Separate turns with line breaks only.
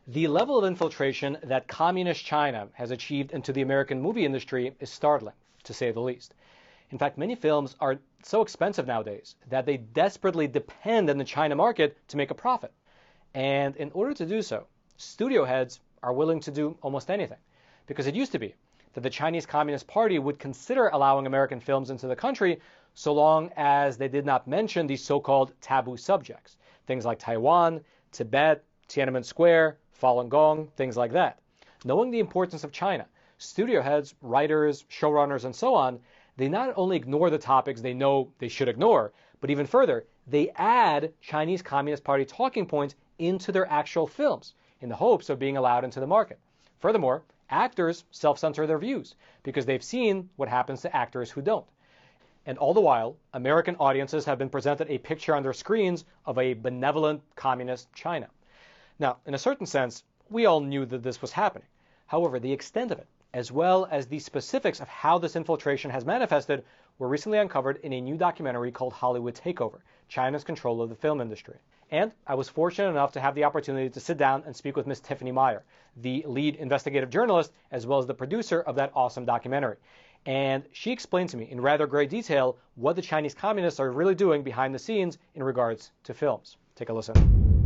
The level of infiltration that communist China has achieved into the American movie industry is startling, to say the least. In fact, many films are so expensive nowadays that they desperately depend on the China market to make a profit. And in order to do so, studio heads are willing to do almost anything. Because it used to be that the Chinese Communist Party would consider allowing American films into the country so long as they did not mention these so-called taboo subjects. Things like Taiwan, Tibet, Tiananmen Square, Falun Gong, things like that. Knowing the importance of China, studio heads, writers, showrunners, and so on, they not only ignore the topics they know they should ignore, but even further, they add Chinese Communist Party talking points into their actual films in the hopes of being allowed into the market. Furthermore, actors self-censor their views because they've seen what happens to actors who don't. And all the while, American audiences have been presented a picture on their screens of a benevolent communist China. Now, in a certain sense, we all knew that this was happening. However, the extent of it, as well as the specifics of how this infiltration has manifested, were recently uncovered in a new documentary called Hollywood Takeover, China's Control of the Film Industry. And I was fortunate enough to have the opportunity to sit down and speak with Ms. Tiffany Meyer, the lead investigative journalist, as well as the producer of that awesome documentary. And she explained to me in rather great detail what the Chinese communists are really doing behind the scenes in regards to films. Take a listen.